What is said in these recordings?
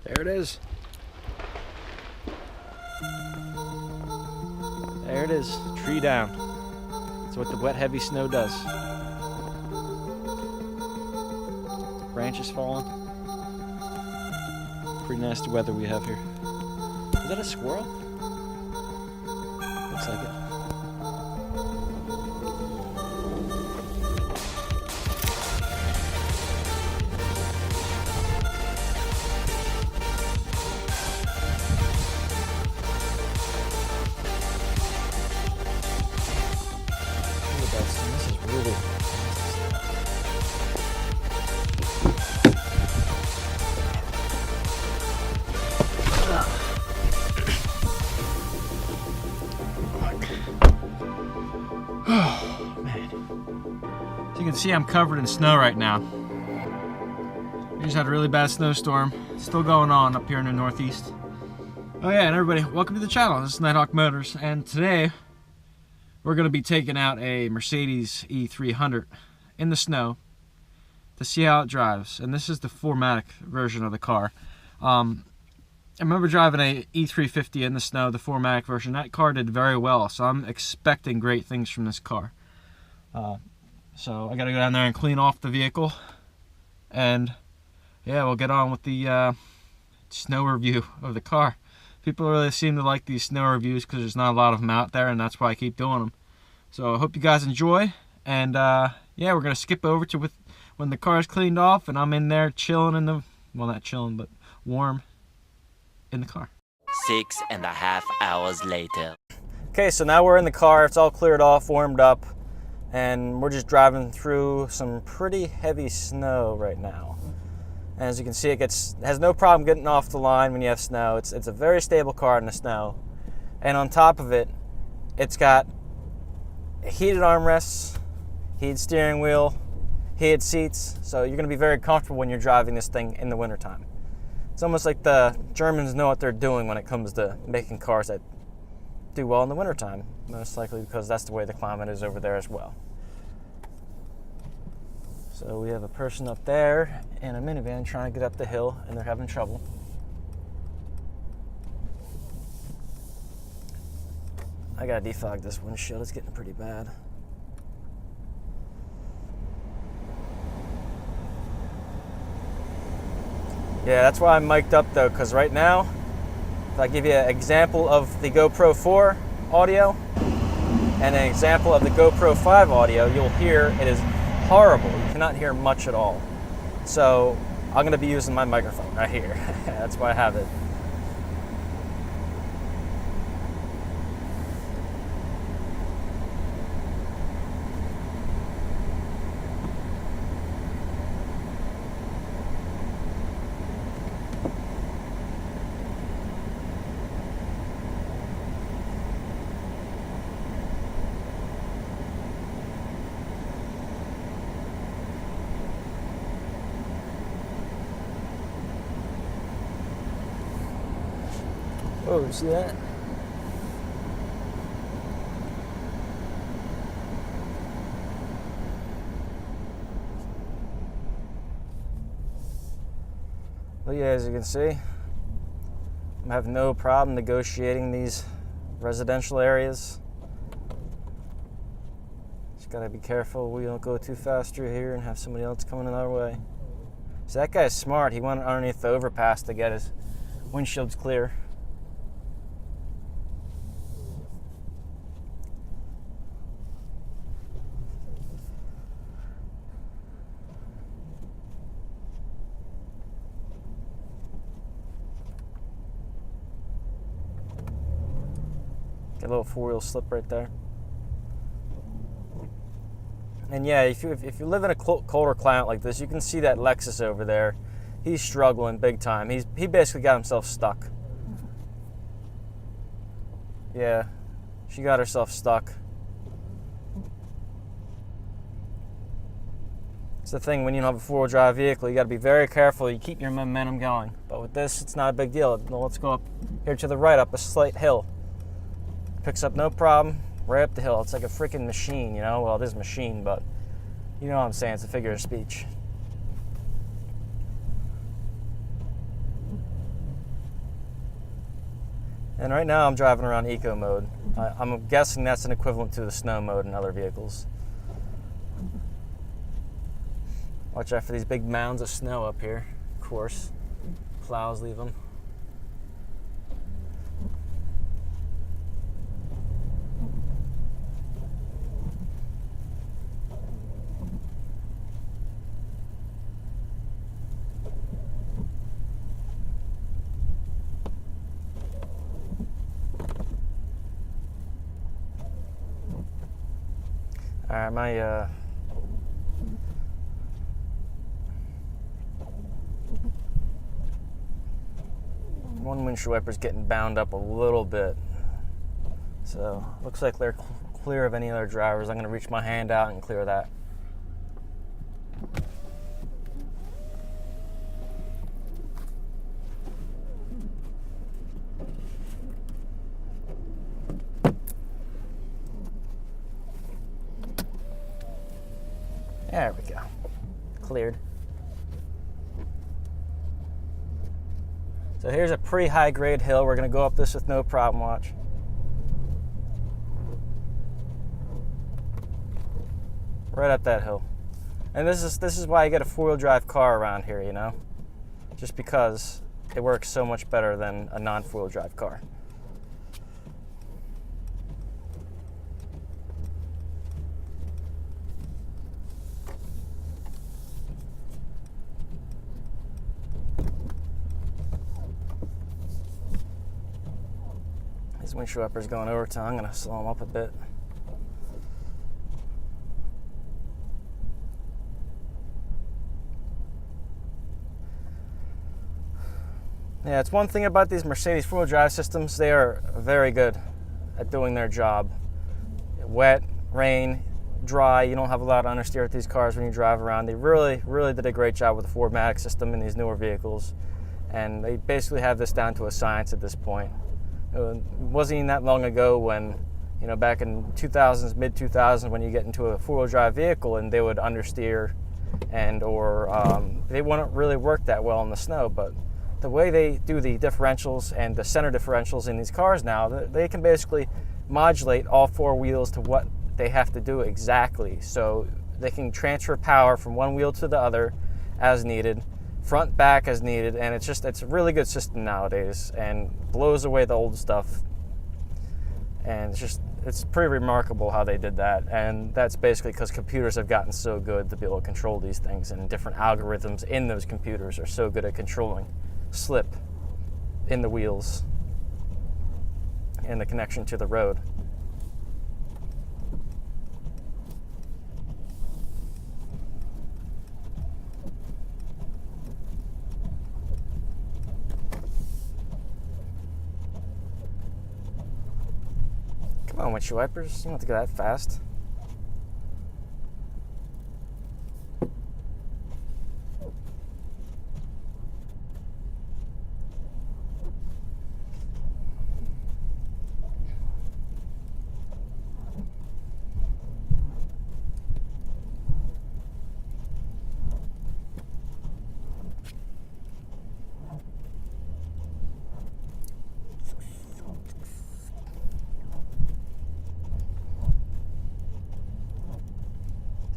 There it is. There it is, tree down. That's what the wet, heavy snow does. Branches falling. Pretty nasty weather we have here. Is that a squirrel? Looks like it. This is really... Oh, man. As you can see, I'm covered in snow right now. We just had a really bad snowstorm. It's still going on up here in the Northeast. Oh yeah, and everybody, welcome to the channel. This is Nighthawk Motors, and today we're going to be taking out a Mercedes E300 in the snow to see how it drives. And this is the 4MATIC version of the car. I remember driving a E350 in the snow, the 4MATIC version. That car did very well, so I'm expecting great things from this car. So I got to go down there and clean off the vehicle, and yeah, we'll get on with the snow review of the car. People really seem to like these snow reviews because there's not a lot of them out there, and that's why I keep doing them. So I hope you guys enjoy, and yeah, we're gonna skip over to when the car's cleaned off and I'm in there chilling in the, well, not chilling, but warm in the car. 6.5 hours later. Okay, so now we're in the car. It's all cleared off, warmed up, and we're just driving through some pretty heavy snow right now. And as you can see, it has no problem getting off the line when you have snow. It's a very stable car in the snow. And on top of it, it's got heated armrests, heated steering wheel, heated seats. So you're gonna be very comfortable when you're driving this thing in the wintertime. It's almost like the Germans know what they're doing when it comes to making cars that do well in the wintertime. Most likely because that's the way the climate is over there as well. So we have a person up there in a minivan trying to get up the hill, and they're having trouble. I gotta defog this windshield, it's getting pretty bad. Yeah, that's why I'm mic'd up though, because right now, if I give you an example of the GoPro 4 audio and an example of the GoPro 5 audio, you'll hear it is horrible. You cannot hear much at all. So I'm going to be using my microphone right here. That's why I have it. Oh, you see that? Well, yeah, as you can see, I have no problem negotiating these residential areas. Just gotta be careful we don't go too fast through here and have somebody else coming in our way. So that guy's smart. He went underneath the overpass to get his windshields clear. A little four-wheel slip right there. And yeah, if you live in a colder climate like this, you can see that Lexus over there. He's struggling big time. He basically got himself stuck. Yeah, she got herself stuck. It's the thing, when you don't have a four-wheel drive vehicle, you got to be very careful. You keep your momentum going. But with this, it's not a big deal. Let's go up here to the right, up a slight hill. Picks up no problem, right up the hill. It's like a freaking machine, you know? Well, it is a machine, but you know what I'm saying. It's a figure of speech. And right now I'm driving around eco mode. I'm guessing that's an equivalent to the snow mode in other vehicles. Watch out for these big mounds of snow up here. Of course, plows leave them. Alright, my one windshield wiper's getting bound up a little bit. So, looks like they're clear of any other drivers. I'm going to reach my hand out and clear that. There we go. Cleared. So here's a pretty high grade hill. We're going to go up this with no problem, watch. Right up that hill. And this is why you get a four-wheel drive car around here, you know? Just because it works so much better than a non-four-wheel drive car. These windshield wipers going over, so I'm going to slow them up a bit. Yeah, it's one thing about these Mercedes four-wheel drive systems. They are very good at doing their job. Wet, rain, dry, you don't have a lot of understeer with these cars when you drive around. They really did a great job with the 4MATIC system in these newer vehicles. And they basically have this down to a science at this point. It wasn't even that long ago when, you know, back in 2000s, mid-2000s, when you get into a four-wheel drive vehicle and they would understeer or they wouldn't really work that well in the snow. But the way they do the differentials and the center differentials in these cars now, they can basically modulate all four wheels to what they have to do exactly. So they can transfer power from one wheel to the other as needed, front, back as needed, and it's a really good system nowadays and blows away the old stuff. And it's pretty remarkable how they did that. And that's basically because computers have gotten so good to be able to control these things, and different algorithms in those computers are so good at controlling slip in the wheels and the connection to the road. Come on, windshield wipers, you don't have to go that fast.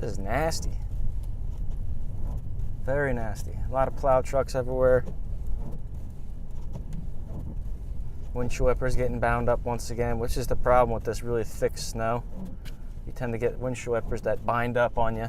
This is nasty. Very nasty. A lot of plow trucks everywhere. Windshield wipers getting bound up once again, which is the problem with this really thick snow. You tend to get windshield wipers that bind up on you.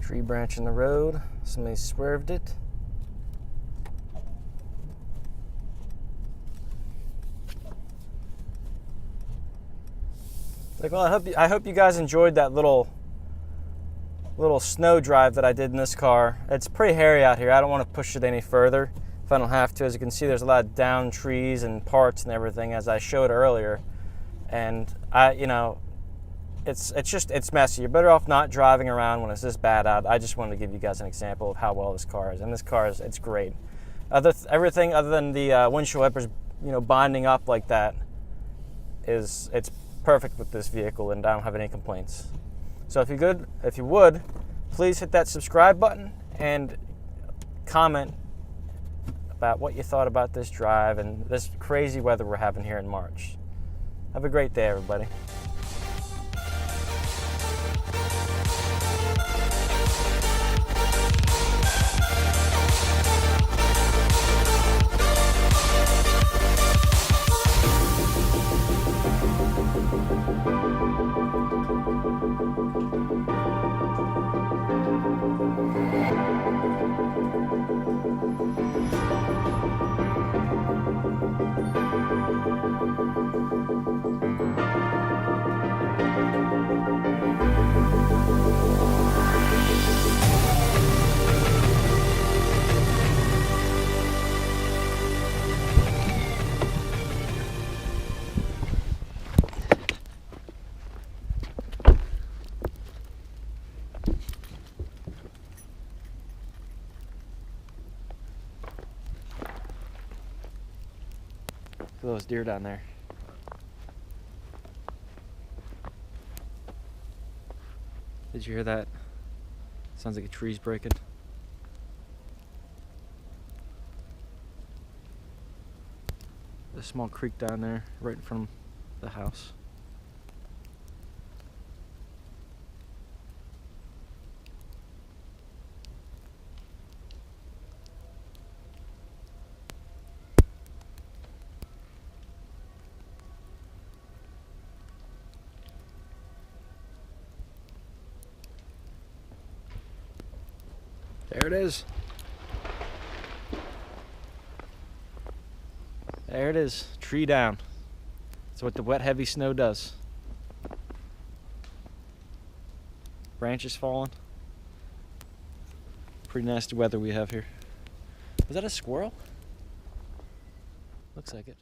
Tree branch in the road. Somebody swerved it. Like, well, I hope you guys enjoyed that little snow drive that I did in this car. It's pretty hairy out here. I don't want to push it any further if I don't have to. As you can see, there's a lot of down trees and parts and everything, as I showed earlier. And it's messy. You're better off not driving around when it's this bad out. I just wanted to give you guys an example of how well this car is. And this car it's great. Everything other than the windshield wipers, binding up like that, it's perfect with this vehicle, and I don't have any complaints. So if you would, please hit that subscribe button and comment about what you thought about this drive and this crazy weather we're having here in March. Have a great day, everybody. Look at those deer down there. Did you hear that? Sounds like a tree's breaking. There's a small creek down there right in front of the house. There it is. There it is. Tree down. That's what the wet, heavy snow does. Branches falling. Pretty nasty weather we have here. Was that a squirrel? Looks like it.